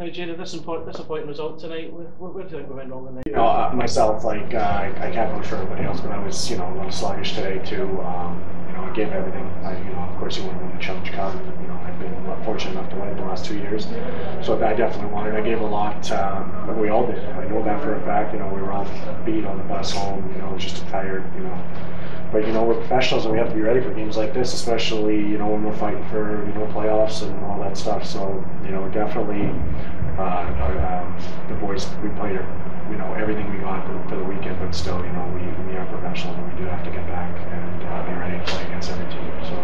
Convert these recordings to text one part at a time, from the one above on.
Now, Jade, a disappointing result tonight. Where do you think we went wrong tonight? You know, myself, like I can't vouch for everybody else, but I was, you know, a little sluggish today too. You know, I gave everything. You know, of course, you want to win the Challenge Cup. You know, I've been fortunate enough to win it the last 2 years, so I definitely wanted. I gave a lot. We all did. I know that for a fact. You know, we were all beat on the bus home. You know, just tired. You know. But you know, we're professionals and we have to be ready for games like this, especially, you know, when we're fighting for, you know, playoffs and all that stuff. So, you know, definitely the boys, we played, you know, everything we got for the weekend, but still, you know, we are professionals and we do have to get back and be ready to play against every team. So,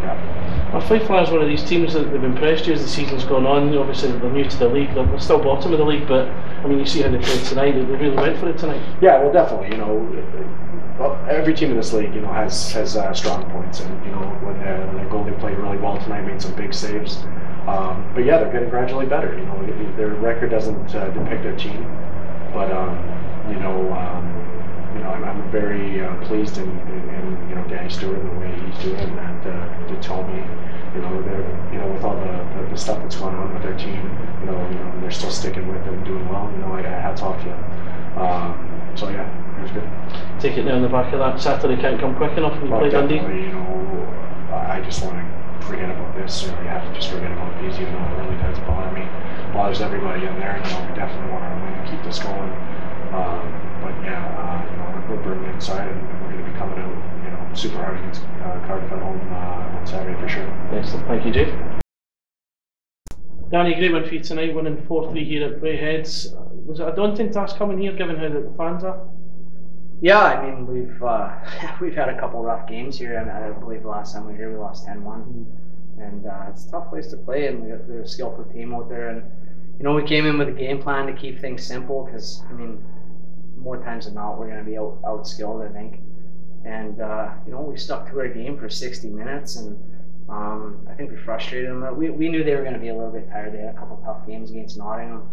yeah. Well, Fife Flyers are one of these teams that they've impressed you as the season's gone on. Obviously, they're new to the league. They're still bottom of the league, but I mean, you see how they played tonight. They really went for it tonight. Yeah, well, definitely. You know. Well, every team in this league, you know, has strong points, and you know, when their goalie played really well tonight, made some big saves. But yeah, they're getting gradually better. You know, their record doesn't depict their team, but you know, I'm very pleased in you know, Danny Stewart and the way he's doing it, and dutiaume. You know, with all the stuff that's going on with their team, you know, they're still sticking with it and doing well. You know, hats off to them. So yeah, it was good. Take it now on the back of that. Saturday can't come quick enough when you play Dundee. You know, I just want to forget about this. You know, you have to just forget about these, even though it really does bother me. It bothers everybody in there. You know, we definitely want to keep this going. But yeah, you know, we're burning inside, and we're going to be coming out, you know, super hard against Cardiff at home on Saturday for sure. Excellent, thank you, Jade. Danny, great win for you tonight, winning 4-3 here at Braehead. Was it a daunting task coming here, given how the fans are? Yeah, I mean, we've had a couple rough games here. I believe the last time we were here we lost 10-1, and it's a tough place to play. And we're a skillful team out there, and you know, we came in with a game plan to keep things simple because, I mean, more times than not we're going to be out skilled, I think. And you know, we stuck to our game for 60 minutes, and I think we frustrated them. We knew they were going to be a little bit tired. They had a couple tough games against Nottingham.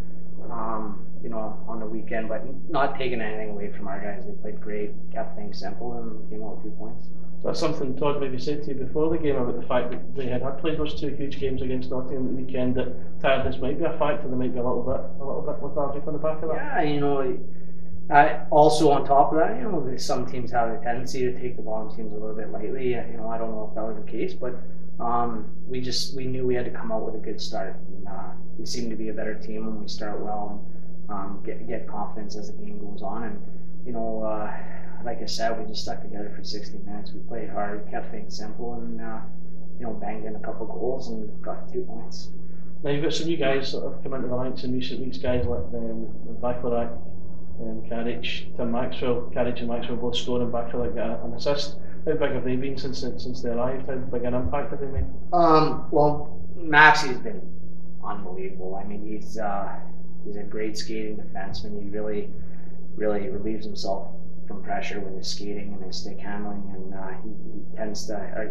You know, on the weekend, but not taking anything away from our guys. They played great, kept things simple, and came out with 2 points. So that's something Todd maybe said to you before the game about the fact that they had played those two huge games against Nottingham at the weekend. That tiredness might be a factor. They might be a little bit lethargic on the back of that. Yeah, you know. Also on top of that, you know, some teams have a tendency to take the bottom teams a little bit lightly. You know, I don't know if that was the case, but we knew we had to come out with a good start. And, we seem to be a better team when we start well and get confidence as the game goes on. And you know, like I said, we just stuck together for 60 minutes. We played hard, kept things simple, and you know, banged in a couple goals and got 2 points. Now you've got some new guys that have come into the ranks in recent weeks. Guys like Baclarak, Carriage, Tim Maxwell. Carriage and Maxwell both scored, and Baclarak got an assist. How big have they been since they arrived? How big an impact have they made? Well, Maxie's been unbelievable. I mean, he's a great skating defenseman. He really relieves himself from pressure with his skating and his stick handling, and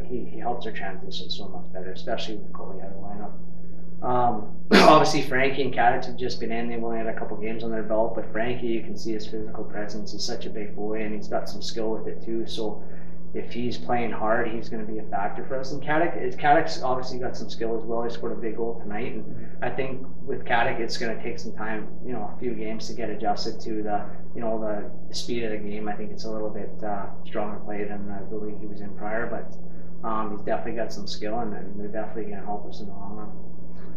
he helps our transition so much better, especially with Coley out of the lineup. Obviously Frankie and Kadich have just been in. They've only had a couple games on their belt, but Frankie, you can see his physical presence. He's such a big boy, and he's got some skill with it too. So if he's playing hard, he's going to be a factor for us. And Kadik's obviously got some skill as well. He scored a big goal tonight, and I think with Kadich, it's going to take some time, you know, a few games to get adjusted to the speed of the game. I think it's a little bit stronger play than the league he was in prior, but he's definitely got some skill, and they're definitely going to help us in the long run.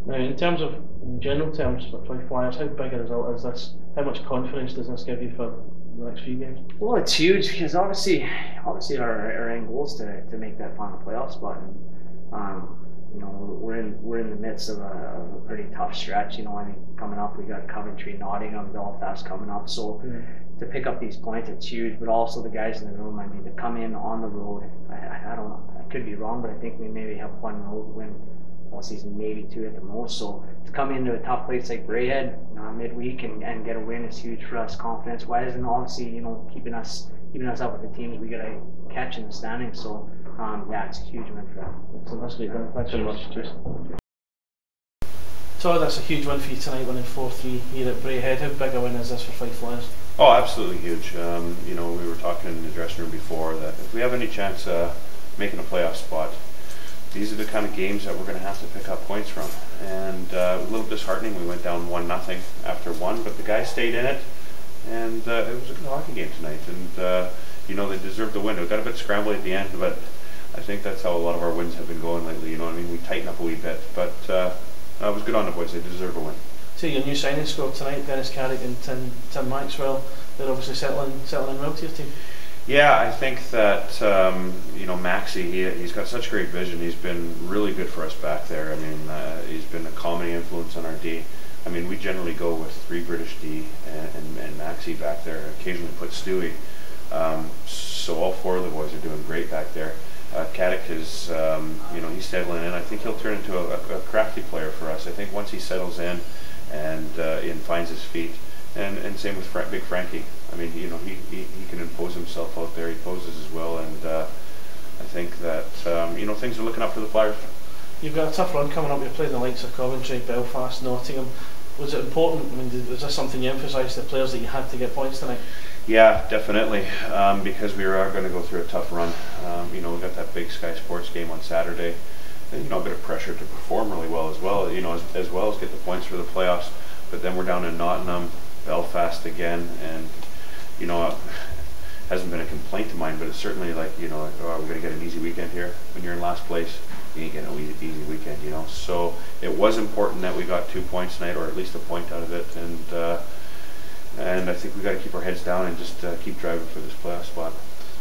Now, in terms of, in general terms, for Fife Flyers, how big a result is this? How much confidence does this give you for the next few games? Well, it's huge because obviously our end goal is to make that final playoff spot, and you know, we're in the midst of a pretty tough stretch. You know, I mean, coming up we got Coventry, Nottingham, Belfast coming up, so to pick up these points, it's huge. But also the guys in the room, I mean, to come in on the road, I don't know, I could be wrong, but I think we maybe have one road win all season, maybe two at the most. So to come into a tough place like Braehead midweek and get a win is huge for us confidence wise, and obviously, you know, keeping us up with the teams we got to catch in the standings. So yeah, it's a huge win for us. That's great. Thanks very much. Cheers. Todd, that's a huge win for you tonight, winning 4-3 here at Braehead. How big a win is this for Fife Flyers? Oh, absolutely huge. You know, we were talking in the dressing room before that if we have any chance making a playoff spot, these are the kind of games that we're going to have to pick up points from. and a little disheartening. We went down 1-0 after one, but the guys stayed in it, and it was a good hockey game tonight. And you know, they deserved the win. We got a bit scrambly at the end, but I think that's how a lot of our wins have been going lately. You know what I mean? We tighten up a wee bit, but it was good on the boys. They deserve a win. So your new signing scored tonight, Dennis Carrick and Tim Maxwell. They're obviously settling in well to your team. Yeah, I think that you know, Maxie, he's got such great vision. He's been really good for us back there. I mean, he's been a calming influence on our D. I mean, we generally go with 3 British D and Maxie back there. Occasionally put Stewie. So all 4 of the boys are doing great back there. Caddick is, you know, he's settling in. I think he'll turn into a crafty player for us. I think once he settles in and finds his feet, and same with Big Frankie. I mean, you know, he can impose himself out there. He poses as well, and I think that you know, things are looking up for the Flyers. You've got a tough run coming up. You're playing the likes of Coventry, Belfast, Nottingham. Was it important? I mean, was this something you emphasised to the players that you had to get points tonight? Yeah, definitely, because we are going to go through a tough run. You know, we got that big Sky Sports game on Saturday. And, you know, a bit of pressure to perform really well as well. You know, as well as get the points for the playoffs. But then we're down in Nottingham, Belfast again, and you know, hasn't been a complaint of mine, but it's certainly like, you know, oh, we're going to get an easy weekend here. When you're in last place, you ain't getting an easy weekend, you know. So it was important that we got 2 points tonight, or at least a point out of it, and I think we got to keep our heads down and just keep driving for this playoff spot.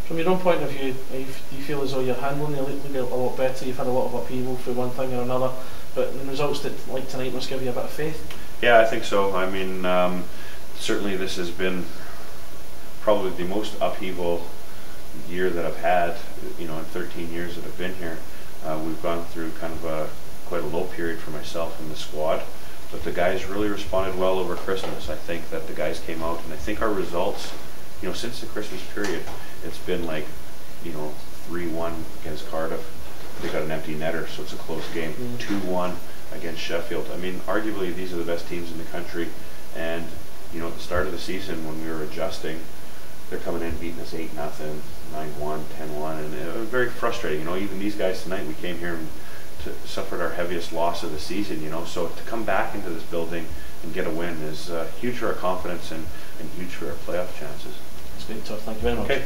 From your own point of view, do you feel as though you're handling the league a lot better? You've had a lot of upheaval through one thing or another, but the results that like tonight must give you a bit of faith. Yeah, I think so. I mean, certainly this has been probably the most upheaval year that I've had, you know, in 13 years that I've been here. We've gone through kind of quite a low period for myself and the squad, but the guys really responded well over Christmas. I think that the guys came out, and I think our results, you know, since the Christmas period, it's been like, you know, 3-1 against Cardiff. They got an empty netter, so it's a close game. 2-1 against Sheffield. I mean, arguably these are the best teams in the country, and you know, at the start of the season when we were adjusting, they're coming in beating us 8-0, 9-1, 10-1, and it was very frustrating. You know, even these guys tonight, we came here and suffered our heaviest loss of the season. You know, so to come back into this building and get a win is huge for our confidence and huge for our playoff chances. It's been tough. Thank you very much. Okay.